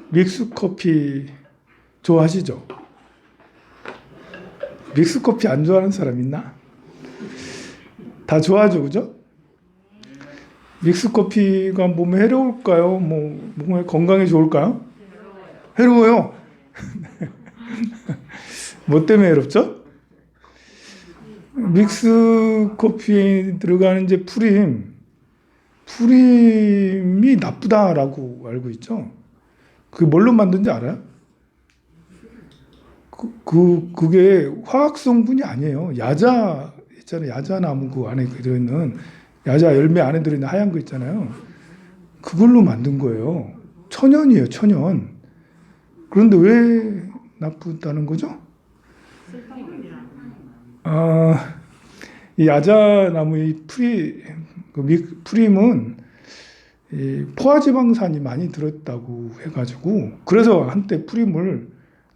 믹스커피 좋아하시죠? 믹스커피 안 좋아하는 사람 있나? 다 좋아하죠, 그죠? 믹스커피가 몸에 해로울까요? 몸에 건강에 좋을까요? 해로워요. 뭐 때문에 해롭죠? 믹스커피에 들어가는 이제 프림이 나쁘다라고 알고 있죠? 그게 뭘로 만든지 알아요? 그게 화학 성분이 아니에요. 야자 있잖아요. 야자나무 그 안에 들어있는 야자 열매 안에 들어있는 하얀 거 있잖아요. 그걸로 만든 거예요. 천연이에요, 천연. 그런데 왜 나쁘다는 거죠? 이 야자나무의 프림은 이 포화지방산이 많이 들었다고 해가지고 그래서 한때 프림을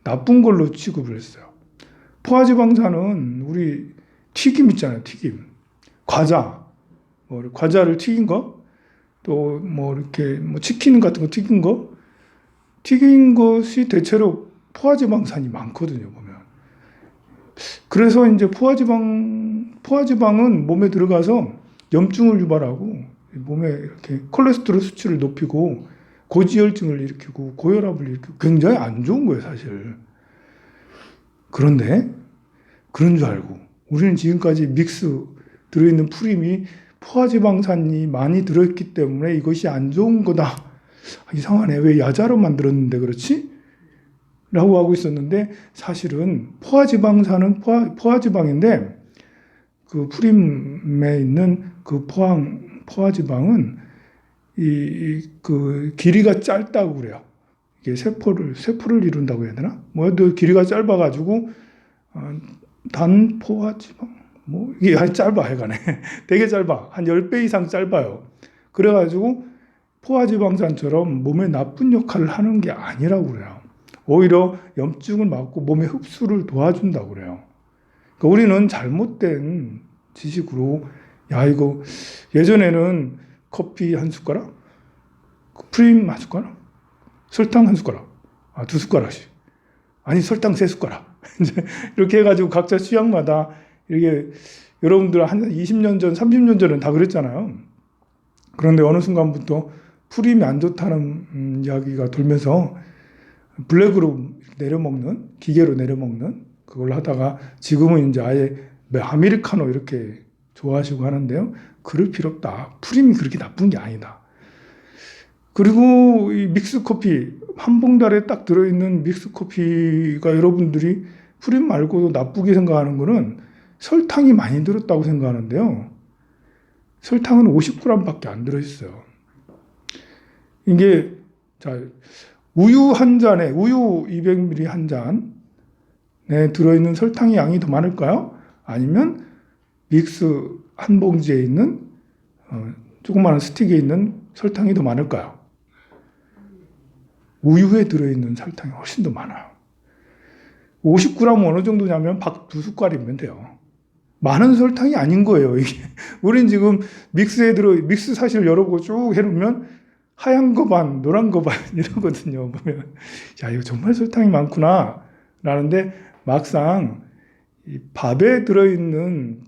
나쁜 걸로 취급을 했어요. 포화지방산은 우리 튀김 있잖아요, 튀김. 과자를 튀긴 거, 또 이렇게 치킨 같은 거 튀긴 것이 대체로 포화지방산이 많거든요, 보면. 그래서 이제 포화지방은 몸에 들어가서 염증을 유발하고 몸에 이렇게 콜레스테롤 수치를 높이고 고지혈증을 일으키고 고혈압을 일으키고 굉장히 안 좋은 거예요, 사실. 그런데 그런 줄 알고 우리는 지금까지 들어있는 프림이 포화지방산이 많이 들어있기 때문에 이것이 안 좋은 거다. 이상하네. 왜 야자로 만들었는데 그렇지? 라고 하고 있었는데 사실은 포화지방산은 포화지방인데 그 프림에 있는 그 포화지방은 그 길이가 짧다고 그래요. 이게 세포를 이룬다고 해야 되나? 길이가 짧아가지고 단포화지방 이게 짧아 해가네. 되게 짧아. 한 10배 이상 짧아요. 그래가지고 포화지방산처럼 몸에 나쁜 역할을 하는 게 아니라고 그래요. 오히려 염증을 막고 몸의 흡수를 도와준다고 그래요. 그러니까 우리는 잘못된 지식으로 이거 예전에는 커피 한 숟가락, 프림 한 숟가락, 설탕 한 숟가락, 2숟가락씩. 아니 설탕 3숟가락. 이렇게 해가지고 각자 취향마다 이렇게 여러분들 한 20년 전, 30년 전은 다 그랬잖아요. 그런데 어느 순간부터 프림이 안 좋다는 이야기가 돌면서 블랙으로 기계로 내려먹는 그걸 하다가 지금은 이제 아예 아메리카노 이렇게 좋아하시고 하는데요. 그럴 필요 없다. 프림이 그렇게 나쁜 게 아니다. 그리고 이 믹스커피, 한 봉다리에 딱 들어있는 믹스커피가 여러분들이 프림 말고도 나쁘게 생각하는 거는 설탕이 많이 들었다고 생각하는데요. 설탕은 50g밖에 안 들어있어요. 이게, 우유 한 잔에, 우유 200ml 한 잔에 들어있는 설탕의 양이 더 많을까요? 아니면 믹스 한 봉지에 있는, 조그마한 스틱에 있는 설탕이 더 많을까요? 우유에 들어있는 설탕이 훨씬 더 많아요. 50g 어느 정도냐면 밥 2숟갈이면 돼요. 많은 설탕이 아닌 거예요, 이게. 우린 지금 믹스 사실 여러 거 쭉 해놓으면 하얀 거 반, 노란 거 반 이러거든요. 보면 이거 정말 설탕이 많구나 라는데 막상 이 밥에 들어있는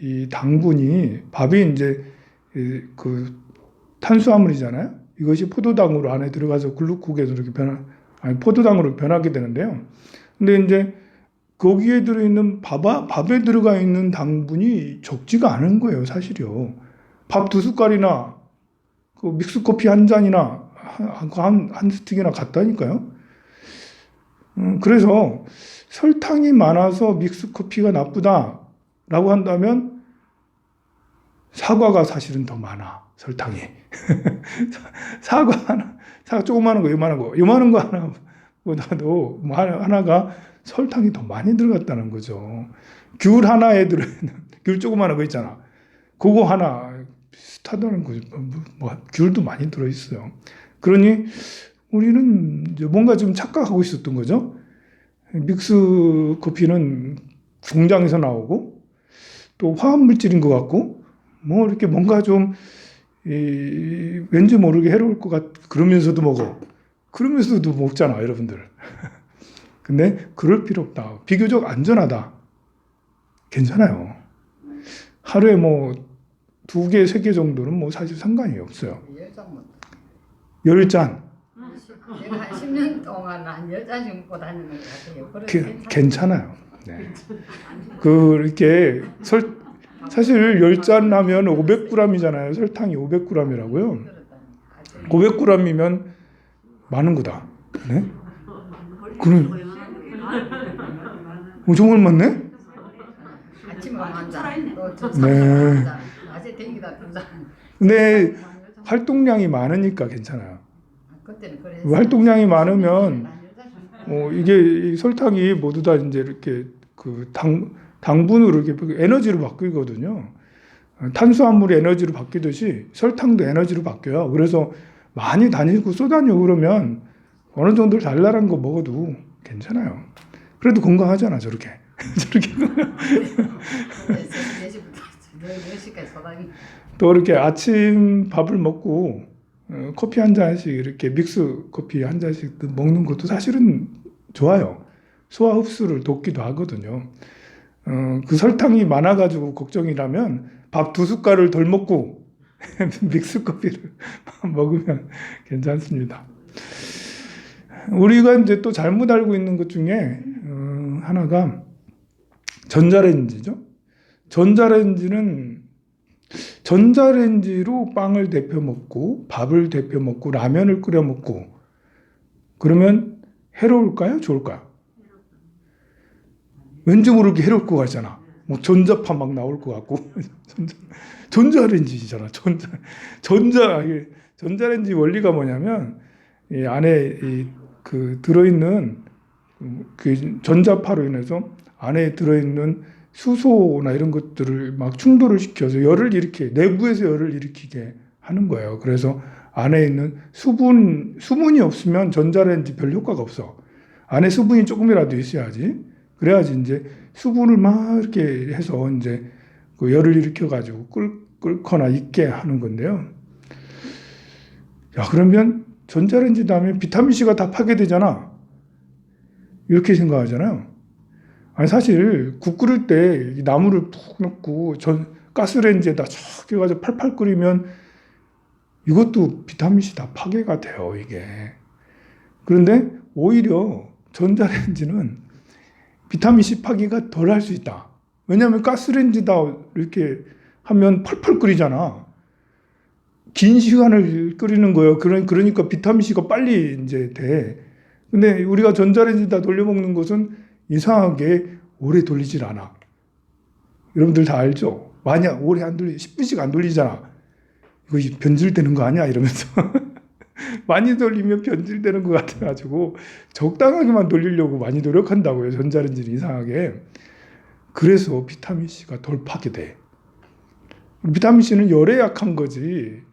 이 당분이 밥이 이제 그 탄수화물이잖아요. 이것이 포도당으로 안에 들어가서 글루코게로 이렇게 포도당으로 변하게 되는데요. 근데 이제 거기에 들어있는 밥에 들어가 있는 당분이 적지가 않은 거예요, 사실요. 밥 2숟갈이나 그 믹스커피 한 잔이나 한 스틱이나 같다니까요. 그래서 설탕이 많아서 믹스커피가 나쁘다라고 한다면 사과가 사실은 더 많아, 설탕이. 사과 조그마한 거, 요만한 거 하나보다도 하나가 설탕이 더 많이 들어갔다는 거죠. 귤 하나에 들어있는, 귤 조그마한 거 있잖아. 그거 하나 비슷하다는 거죠. 귤도 많이 들어있어요. 그러니 우리는 이제 뭔가 좀 착각하고 있었던 거죠. 믹스 커피는 공장에서 나오고 또 화합물질인 것 같고 이렇게 뭔가 좀 왠지 모르게 해로울 것 그러면서도 먹어. 그러면서도 먹잖아, 여러분들. 근데 그럴 필요 없다. 비교적 안전하다. 괜찮아요. 하루에 뭐 2개, 3개 정도는 뭐 사실 상관이 없어요. 10잔. 제가 한 10년 동안 한 10잔씩 먹고 다니는 것 같아요. 괜찮아요. 네. 이렇게 사실 10잔 하면 500g이잖아요. 설탕이 500g이라고요. 500g이면 많은 거다. 네? 그럼 정말 많네? 아침에 한 잔, 또 네. 점심에 한 잔, 낮에 댕기다 2잔. 근데 활동량이 많으니까 괜찮아요. 그때는 그래서 활동량이 많으면 이게 이 설탕이 모두 다 이제 이렇게 그 당분으로 이렇게 에너지로 바뀌거든요. 탄수화물이 에너지로 바뀌듯이 설탕도 에너지로 바뀌어요. 그래서 많이 다니고 쏘다니고 그러면 어느 정도 달달한 거 먹어도 괜찮아요. 그래도 건강하잖아, 저렇게. 저렇게. 4시까지 소다니. 또 이렇게 아침 밥을 먹고 커피 한 잔씩 이렇게 믹스 커피 한 잔씩 먹는 것도 사실은 좋아요. 소화 흡수를 돕기도 하거든요. 그 설탕이 많아가지고 걱정이라면 밥 2숟갈을 덜 먹고 믹스 커피를 먹으면 괜찮습니다. 우리가 이제 또 잘못 알고 있는 것 중에 하나가 전자레인지죠. 전자레인지로 빵을 데펴 먹고 밥을 데펴 먹고 라면을 끓여 먹고 그러면 해로울까요? 좋을까요? 왠지 모르게 해로울 것 같잖아. 뭐 전자파 막 나올 것 같고 전자레인지잖아. 전자레인지 원리가 뭐냐면 이 안에 그 들어있는 그 전자파로 인해서 안에 들어있는 수소나 이런 것들을 막 충돌을 시켜서 내부에서 열을 일으키게 하는 거예요. 그래서 안에 있는 수분이 없으면 전자레인지 별 효과가 없어. 안에 수분이 조금이라도 있어야지. 그래야지 이제 수분을 막 이렇게 해서 이제 그 열을 일으켜가지고 끓거나 익게 하는 건데요. 야, 그러면 전자레인지 다음에 비타민C가 다 파괴되잖아. 이렇게 생각하잖아요. 아니, 사실 국 끓일 때 나물을 푹 넣고 가스레인지에다 촥 해가지고 팔팔 끓이면 이것도 비타민C 다 파괴가 돼요, 이게. 그런데 오히려 전자레인지는 비타민C 파괴가 덜 할 수 있다. 왜냐하면 가스레인지다 이렇게 하면 펄펄 끓이잖아. 긴 시간을 끓이는 거예요. 그러니까 비타민C가 빨리 이제 돼. 근데 우리가 전자레인지다 돌려먹는 것은 이상하게 오래 돌리질 않아. 여러분들 다 알죠? 만약 오래 안 10분씩 안 돌리잖아. 이거 변질되는 거 아니야? 이러면서. 많이 돌리면 변질되는 것 같아가지고 적당하게만 돌리려고 많이 노력한다고요. 전자레인지는 이상하게. 그래서 비타민C가 덜 파괴돼. 비타민C는 열에 약한 거지.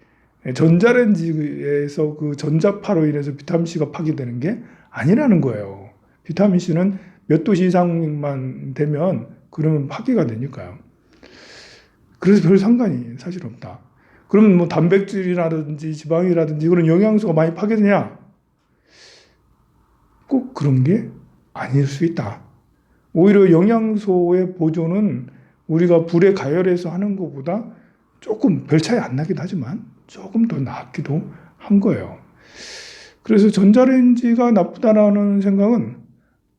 전자레인지에서 그 전자파로 인해서 비타민C가 파괴되는 게 아니라는 거예요. 비타민C는 몇 도씨 이상만 되면 그러면 파괴가 되니까요. 그래서 별 상관이 사실 없다. 그러면 뭐 단백질이라든지 지방이라든지 그런 영양소가 많이 파괴되냐? 꼭 그런 게 아닐 수 있다. 오히려 영양소의 보존은 우리가 불에 가열해서 하는 것보다 조금 별 차이 안 나기도 하지만 조금 더 낫기도 한 거예요. 그래서 전자레인지가 나쁘다라는 생각은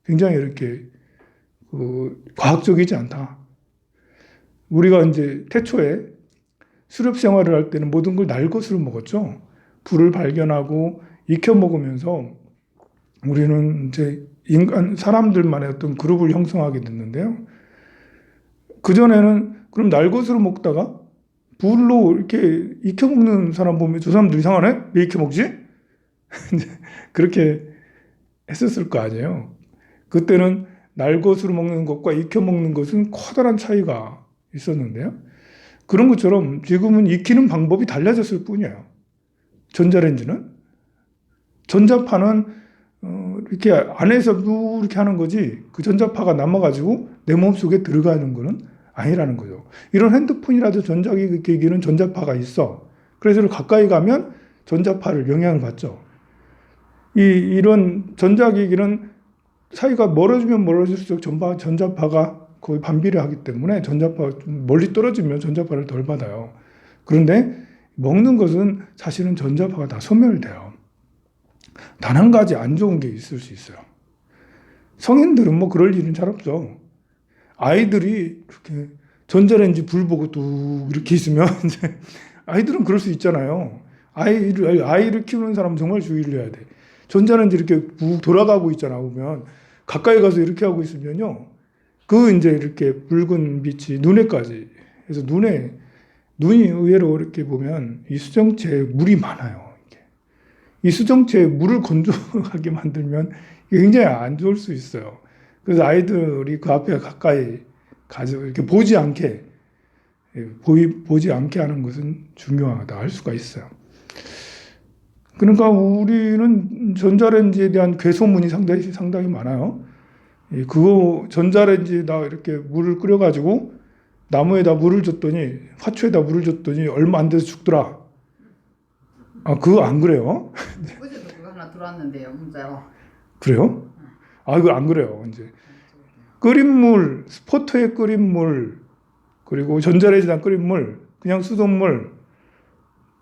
굉장히 이렇게 과학적이지 않다. 우리가 이제 태초에 수렵 생활을 할 때는 모든 걸 날 것으로 먹었죠. 불을 발견하고 익혀 먹으면서 우리는 이제 사람들만의 어떤 그룹을 형성하게 됐는데요. 그전에는 그럼 날 것으로 먹다가 불로 이렇게 익혀 먹는 사람 보면 저 사람들 이상하네? 왜 익혀 먹지? 그렇게 했었을 거 아니에요. 그때는 날 것으로 먹는 것과 익혀 먹는 것은 커다란 차이가 있었는데요. 그런 것처럼 지금은 익히는 방법이 달라졌을 뿐이에요. 전자레인지는. 전자파는 이렇게 안에서 이렇게 하는 거지 그 전자파가 남아가지고 내 몸속에 들어가는 거는 아니라는 거죠. 이런 핸드폰이라도 전자기기는 전자파가 있어. 그래서 가까이 가면 전자파를 영향을 받죠. 이런 전자기기는 사이가 멀어지면 멀어질수록 전자파가 거의 반비례하기 때문에 전자파가 좀 멀리 떨어지면 전자파를 덜 받아요. 그런데 먹는 것은 사실은 전자파가 다 소멸돼요. 단 한 가지 안 좋은 게 있을 수 있어요. 성인들은 뭐 그럴 일은 잘 없죠. 아이들이 이렇게 전자레인지 불 보고 뚝 이렇게 있으면 이제 아이들은 그럴 수 있잖아요. 아이를 키우는 사람은 정말 주의를 해야 돼. 전자레인지 이렇게 북 돌아가고 있잖아 보면 가까이 가서 이렇게 하고 있으면요. 그 이제 이렇게 붉은 빛이 눈에까지 그래서 눈이 의외로 이렇게 보면 이 수정체에 물이 많아요. 이 수정체에 물을 건조하게 만들면 굉장히 안 좋을 수 있어요. 그래서 아이들이 그 앞에 가까이 가서 이렇게 보지 않게 하는 것은 중요하다 할 수가 있어요. 그러니까 우리는 전자레인지에 대한 괴소문이 상당히 많아요. 그거 전자레인지에다 이렇게 물을 끓여가지고 나무에다 물을 줬더니 화초에다 물을 줬더니 얼마 안 돼서 죽더라. 아 그거 안 그래요? 어제도 그거 하나 들어왔는데요, 문자로. 그래요? 아 이거 안 그래요. 이제 끓인 물, 스포터에 끓인 물, 그리고 전자레인지에 끓인 물, 그냥 수돗물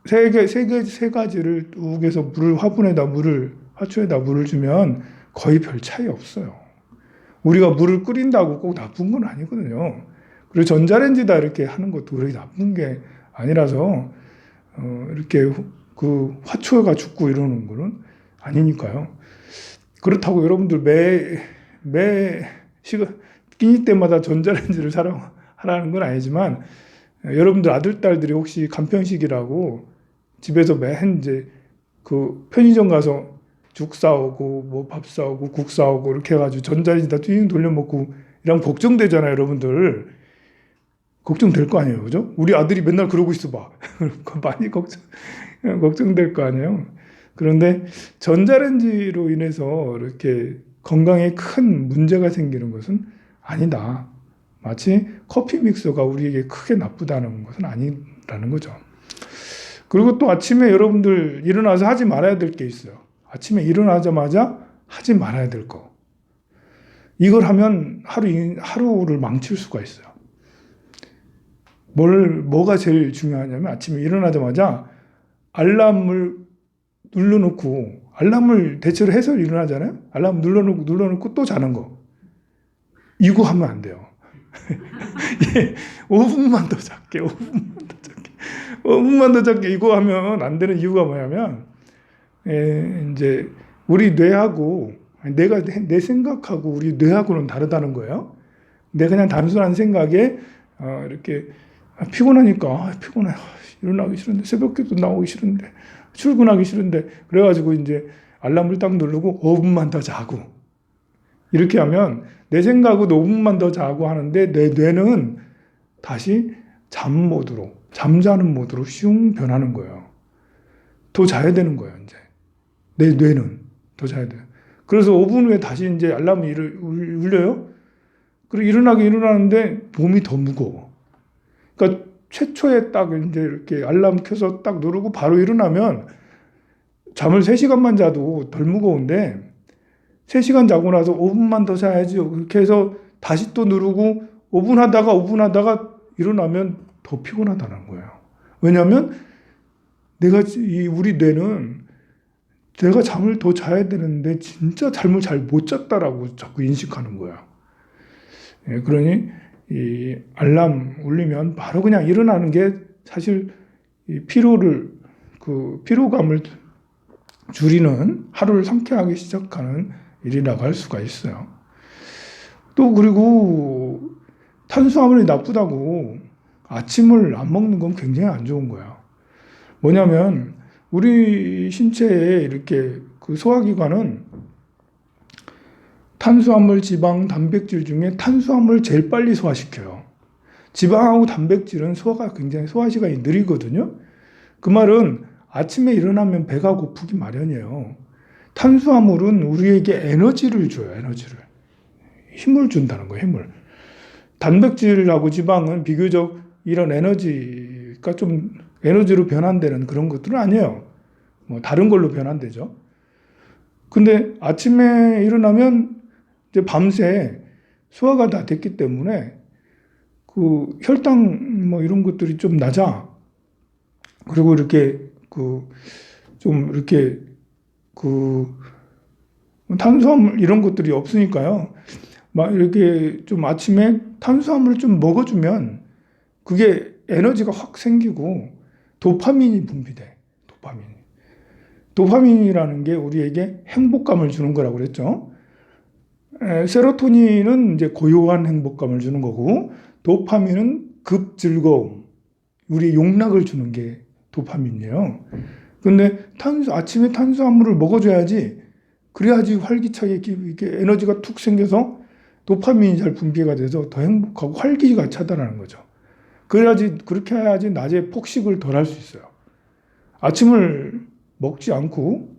세 가지를 뚝 해서 화초에다 물을 주면 거의 별 차이 없어요. 우리가 물을 끓인다고 꼭 나쁜 건 아니거든요. 그리고 전자레인지다 이렇게 하는 것도 그렇게 나쁜 게 아니라서 이렇게 그 화초가 죽고 이러는 거는 아니니까요. 그렇다고 여러분들 매 시간 끼니 때마다 전자레인지를 사랑하라는 건 아니지만 여러분들 아들 딸들이 혹시 간편식이라고 집에서 이제 그 편의점 가서 죽 사오고 뭐 밥 사오고 국 사오고 이렇게 해가지고 전자레인지다 띵 돌려 먹고 이러면 걱정되잖아요, 여러분들. 걱정될 거 아니에요, 그죠? 우리 아들이 맨날 그러고 있어 봐. 많이 걱정될 거 아니에요. 그런데 전자레인지로 인해서 이렇게 건강에 큰 문제가 생기는 것은 아니다. 마치 커피 믹서가 우리에게 크게 나쁘다는 것은 아니라는 거죠. 그리고 또 아침에 여러분들 일어나서 하지 말아야 될 게 있어요. 아침에 일어나자마자 하지 말아야 될 거. 이걸 하면 하루를 망칠 수가 있어요. 뭐가 제일 중요하냐면 아침에 일어나자마자 알람을 눌러놓고 알람을 대체로 해서 일어나잖아요. 알람 눌러놓고 또 자는 거. 이거 하면 안 돼요. 5분만 더 잘게. 5분만 더 잘게. 이거 하면 안 되는 이유가 뭐냐면 이제 우리 뇌하고 내 생각하고 우리 뇌하고는 다르다는 거예요. 내 그냥 단순한 생각에 이렇게 피곤하니까 피곤해. 일어나기 싫은데 새벽에도 나오기 싫은데 출근하기 싫은데 그래가지고 이제 알람을 딱 누르고 5분만 더 자고 이렇게 하면 내 생각은 5분만 더 자고 하는데 내 뇌는 다시 잠자는 모드로 슝 변하는 거예요. 더 자야 되는 거예요, 이제. 내 뇌는 더 자야 돼요. 그래서 5분 후에 다시 이제 알람이 울려요. 그리고 일어나는데 몸이 더 무거워. 그러니까 최초에 딱 이제 이렇게 알람 켜서 딱 누르고 바로 일어나면 잠을 3시간만 자도 덜 무거운데 3시간 자고 나서 5분만 더 자야지요. 그렇게 해서 다시 또 누르고 5분 하다가 일어나면 더 피곤하다는 거예요. 왜냐하면 우리 뇌는 내가 잠을 더 자야 되는데 진짜 잠을 잘 못 잤다라고 자꾸 인식하는 거야. 그러니 이 알람 울리면 바로 그냥 일어나는 게 사실 이 피로감을 줄이는 하루를 상쾌하게 시작하는 일이라고 할 수가 있어요. 또 그리고 탄수화물이 나쁘다고 아침을 안 먹는 건 굉장히 안 좋은 거야. 뭐냐면 우리 신체에 이렇게 그 소화기관은 탄수화물, 지방, 단백질 중에 탄수화물을 제일 빨리 소화시켜요. 지방하고 단백질은 소화 시간이 느리거든요. 그 말은 아침에 일어나면 배가 고프기 마련이에요. 탄수화물은 우리에게 에너지를 줘요, 에너지를. 힘을 준다는 거예요, 힘을. 단백질하고 지방은 비교적 이런 에너지가 좀 에너지로 변환되는 그런 것들은 아니에요. 뭐 다른 걸로 변환되죠. 근데 아침에 일어나면 이제 밤새 소화가 다 됐기 때문에 그 혈당 뭐 이런 것들이 좀 낮아. 그리고 이렇게 그 좀 이렇게 그 탄수화물 이런 것들이 없으니까요. 막 이렇게 좀 아침에 탄수화물을 좀 먹어주면 그게 에너지가 확 생기고 도파민이 분비돼. 도파민. 도파민이라는 게 우리에게 행복감을 주는 거라고 그랬죠. 세로토닌은 이제 고요한 행복감을 주는 거고 도파민은 급 즐거움, 우리 용락을 주는 게 도파민이에요. 근데 아침에 탄수화물을 먹어줘야지. 그래야지 활기차게 이렇게 에너지가 툭 생겨서 도파민이 잘 분비가 돼서 더 행복하고 활기가 차다라는 거죠. 그래야지, 그렇게 해야지 낮에 폭식을 덜 할 수 있어요. 아침을 먹지 않고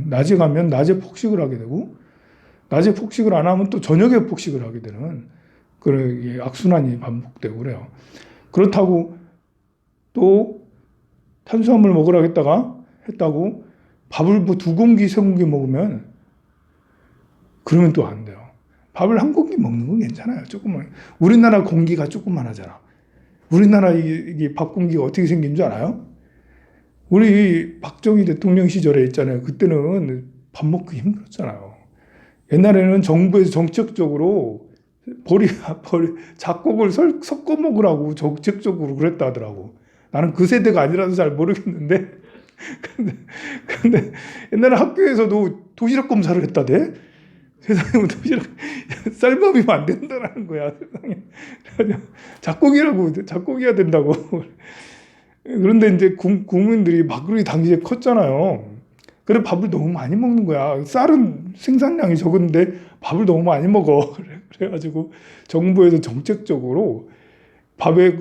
낮에 가면 낮에 폭식을 하게 되고 낮에 폭식을 안 하면 또 저녁에 폭식을 하게 되는 그런 악순환이 반복되고 그래요. 그렇다고 또 탄수화물 먹으라고 했다고 밥을 뭐 2공기, 3공기 먹으면 그러면 또 안 돼요. 밥을 1공기 먹는 건 괜찮아요. 조금만. 우리나라 공기가 조금만 하잖아. 우리나라 이게 밥 공기가 어떻게 생긴 줄 알아요? 우리 박정희 대통령 시절에 있잖아요. 그때는 밥 먹기 힘들었잖아요. 옛날에는 정부에서 정책적으로 잡곡을 섞어 먹으라고 정책적으로 그랬다 하더라고. 나는 그 세대가 아니라서 잘 모르겠는데 근데 옛날에 학교에서도 도시락 검사를 했다대. 세상에 도시락 쌀밥이면 안 된다는 거야. 세상에 작곡이야 된다고. 그런데 이제 국민들이 막 그렇게 당시에 컸잖아요. 그래 밥을 너무 많이 먹는 거야. 쌀은 생산량이 적은데 밥을 너무 많이 먹어. 그래가지고 정부에서 정책적으로 밥에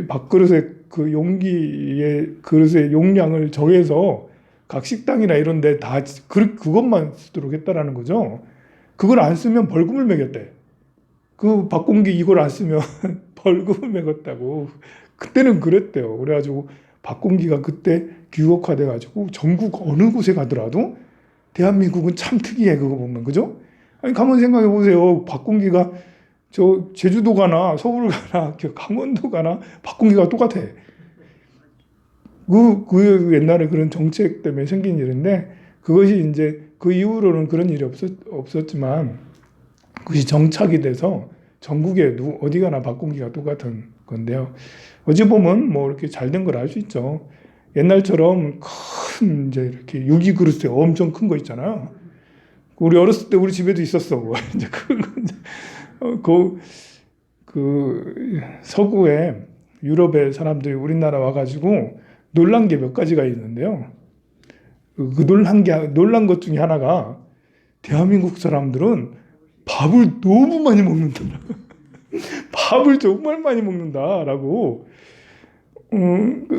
밥그릇에 그 용기의 그릇의 용량을 정해서 각 식당이나 이런 데 다 그것만 쓰도록 했다라는 거죠. 그걸 안 쓰면 벌금을 매겼대. 그 밥공기 이걸 안 쓰면 벌금을 매겼다고. 그때는 그랬대요. 그래가지고 밥공기가 그때 규격화돼 가지고 전국 어느 곳에 가더라도 대한민국은 참 특이해. 그거 보면 그죠? 아니 가만 생각해 보세요. 밥공기가 저 제주도 가나 서울 가나 강원도 가나 밥공기가 똑같아. 그 옛날에 그런 정책 때문에 생긴 일인데 그것이 이제 그 이후로는 그런 일이 없었지만 그것이 정착이 돼서 전국에 어디 가나 밥공기가 똑같은 건데요. 어찌 보면 뭐 이렇게 잘 된 걸 알 수 있죠. 옛날처럼 큰 이제 이렇게 유리 그릇에 엄청 큰 거 있잖아요. 우리 어렸을 때 우리 집에도 있었어. 이제 그 서구에 유럽의 사람들이 우리나라 와가지고 놀란 게 몇 가지가 있는데요. 놀란 것 중에 하나가 대한민국 사람들은 밥을 너무 많이 먹는다. 밥을 정말 많이 먹는다라고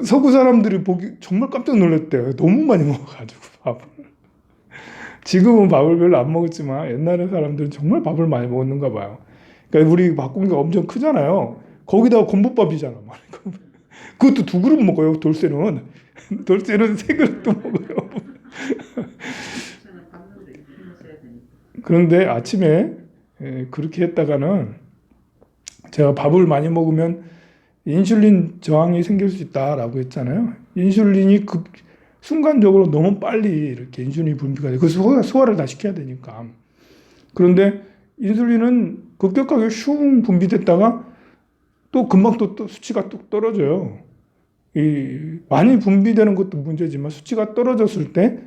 서구 사람들이 보기 정말 깜짝 놀랐대요. 너무 많이 먹어가지고 밥을. 지금은 밥을 별로 안 먹었지만 옛날에 사람들은 정말 밥을 많이 먹었는가 봐요. 그러니까 우리 밥공기가 엄청 크잖아요. 거기다가 곤보밥이잖아. 그것도 2그릇 먹어요. 돌쇠는 3그릇도 먹어요. 그런데 아침에 그렇게 했다가는 제가 밥을 많이 먹으면 인슐린 저항이 생길 수 있다라고 했잖아요. 인슐린이 순간적으로 너무 빨리 이렇게 인슐린이 분비가 돼. 그 소화를 다 시켜야 되니까. 그런데 인슐린은 급격하게 슝 분비됐다가 또 금방 또 수치가 뚝 떨어져요. 많이 분비되는 것도 문제지만 수치가 떨어졌을 때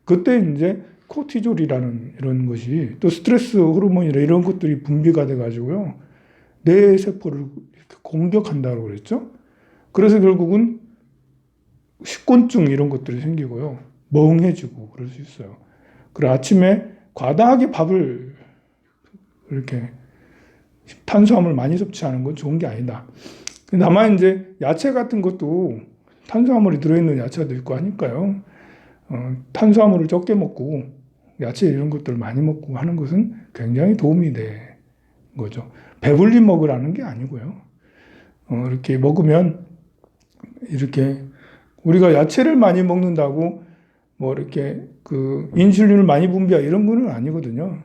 그때 이제 코티졸이라는 이런 것이 또 스트레스 호르몬이나 이런 것들이 분비가 돼가지고요. 뇌 세포를 이렇게 공격한다고 그랬죠. 그래서 결국은 식곤증 이런 것들이 생기고요. 멍해지고 그럴 수 있어요. 그리고 아침에 과다하게 밥을 이렇게 탄수화물 많이 섭취하는 건 좋은 게 아니다. 다만 이제 야채 같은 것도 탄수화물이 들어있는 야채도 있고 하니까요. 탄수화물을 적게 먹고 야채 이런 것들을 많이 먹고 하는 것은 굉장히 도움이 되는 거죠. 배불리 먹으라는 게 아니고요. 이렇게 먹으면 이렇게 우리가 야채를 많이 먹는다고 뭐 이렇게 그 인슐린을 많이 분비하 이런 거는 아니거든요.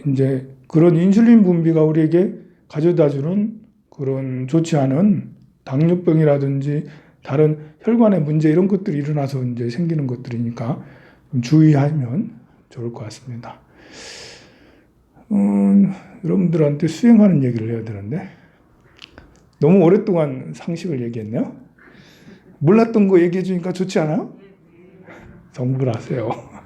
이제 그런 인슐린 분비가 우리에게 가져다주는 그런 좋지 않은 당뇨병이라든지 다른 혈관의 문제 이런 것들이 일어나서 이제 생기는 것들이니까 좀 주의하면 좋을 것 같습니다. 여러분들한테 수행하는 얘기를 해야 되는데 너무 오랫동안 상식을 얘기했네요. 몰랐던 거 얘기해 주니까 좋지 않아요? 정불하세요.